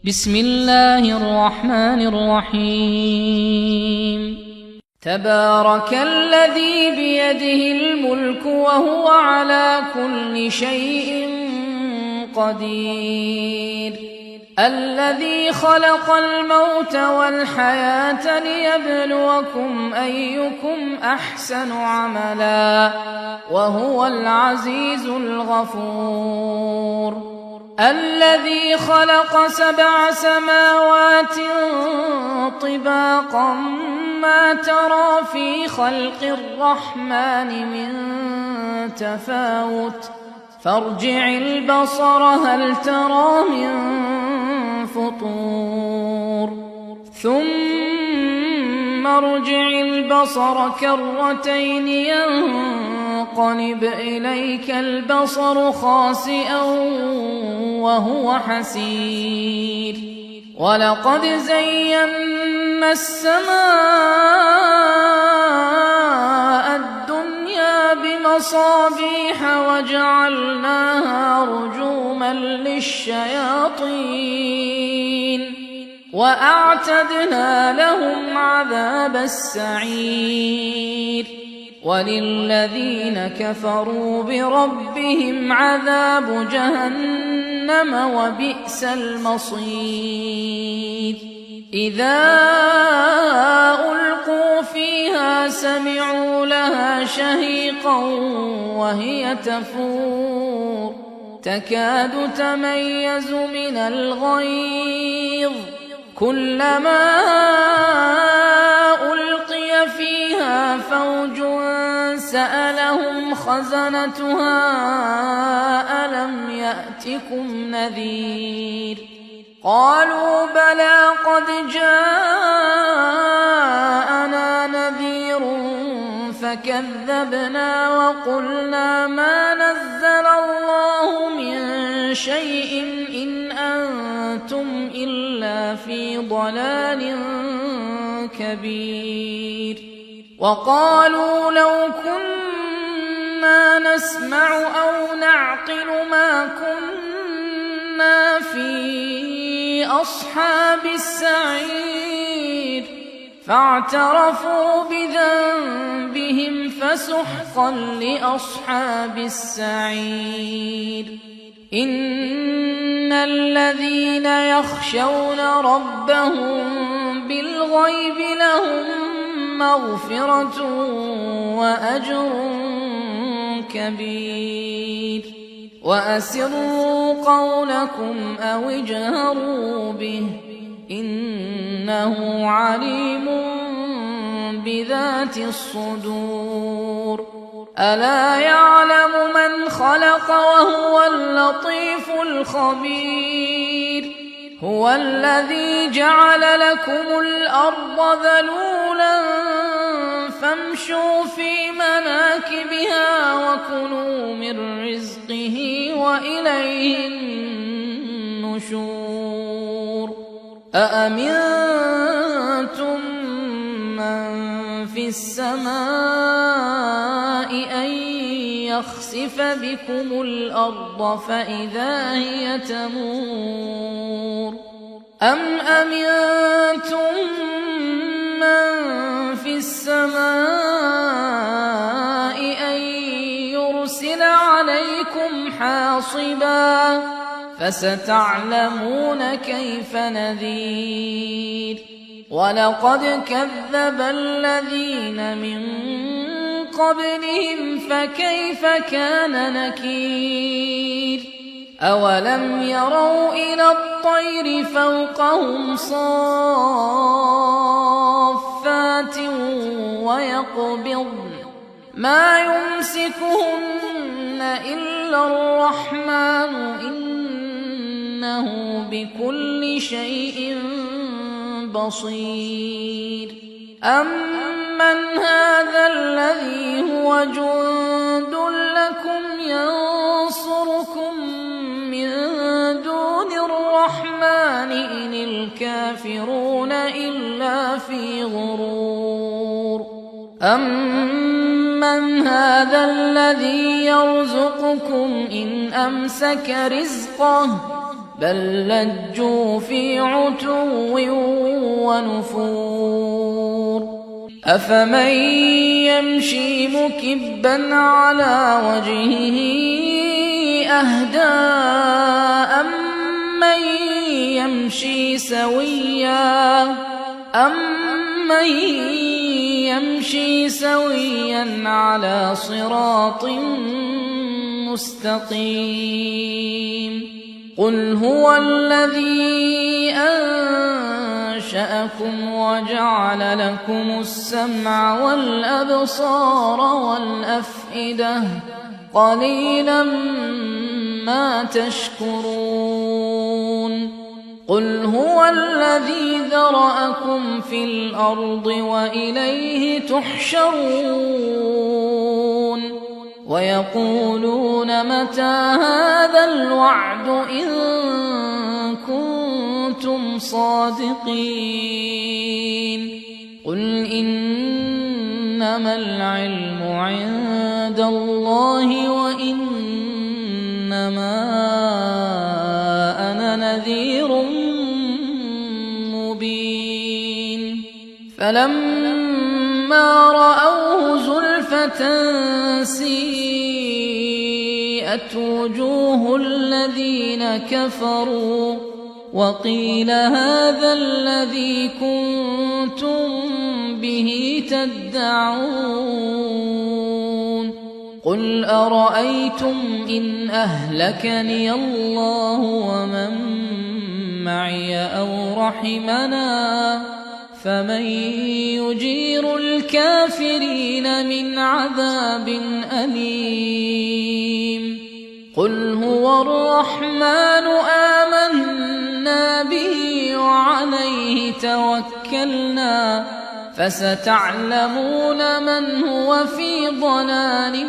بسم الله الرحمن الرحيم تبارك الذي بيده الملك وهو على كل شيء قدير الذي خلق الموت والحياة ليبلوكم أيكم أحسن عملا وهو العزيز الغفور الذي خلق 7 سماوات طباقا ما ترى في خلق الرحمن من تفاوت فارجع البصر هل ترى من فطور ثم ارجع البصر كرتين ينقلب إليك البصر خاسئا وهو حسير ولقد زينا السماء الدنيا بمصابيح وجعلناها رجوما للشياطين وأعتدنا لهم عذاب السعير وللذين كفروا بربهم عذاب جهنم وبئس المصير إذا ألقوا فيها سمعوا لها شهيقا وهي تفور تكاد تميز من الغيظ كلما ألقي فيها فوج سألهم خزنتها ألم يأتكم نذير قالوا بلى قد جاءنا نذير فكذبنا وقلنا ما نزل الله من شيء إن أنتم إلا في ضلال كبير وقالوا لو كنا نسمع أو نعقل ما كنا في أصحاب السعير فاعترفوا بذنبهم فسحقا لأصحاب السعير إن الذين يخشون ربهم بالغيب لهم مغفرة وأجر كبير وأسروا قولكم أو اجهروا به إنه عليم بذات الصدور ألا يعلم من خلق وهو اللطيف الخبير هو الذي جعل لكم الأرض ذلولا فامشوا في مناكبها وكلوا من رزقه وإليه النشور أأمنتم من في السماء أن يخسف بكم الأرض فإذا هي تمور أم أمنتم من في السماء أن يرسل عليكم حاصبا فستعلمون كيف نذير ولقد كذب الذين من قبلهم فكيف كان نكير أولم يروا إلى الطير فوقهم صافات ويقبضن ما يمسكهن إلا الرحمن إنه بكل شيء بصير أمن هذا الذي هو جند لكم ينصركم من دون الرحمن إن الكافرون إلا في غرور أمن هذا الذي يرزقكم إن أمسك رزقه بل لجوا في عتو ونفور أفمن يمشي مكبا على وجهه أهدى أمن يمشي سويا على صراط مستقيم قل هو الذي أنشأكم وجعل لكم السمع والأبصار والأفئدة قليلا ما تشكرون قل هو الذي ذرأكم في الأرض وإليه تحشرون ويقولون متى هذا الوعد إن كنتم صادقين قل إنما العلم عند الله وإنما أنا نذير مبين فلما رأوه زلفة سيئت وجوه الذين كفروا وقيل هذا الذي كنتم به تدعون قل أرأيتم إن أهلكني الله ومن معي أو رحمنا فمن يجير الكافرين من عذاب أليم قل هو الرحمن آمنا به وعليه توكلنا فستعلمون من هو في ضلال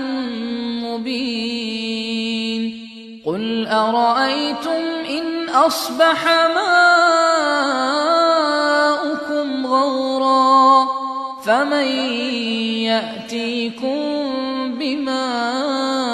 مبين قل أرأيتم إن أصبح ماؤكم غورا فمن يأتيكم بماء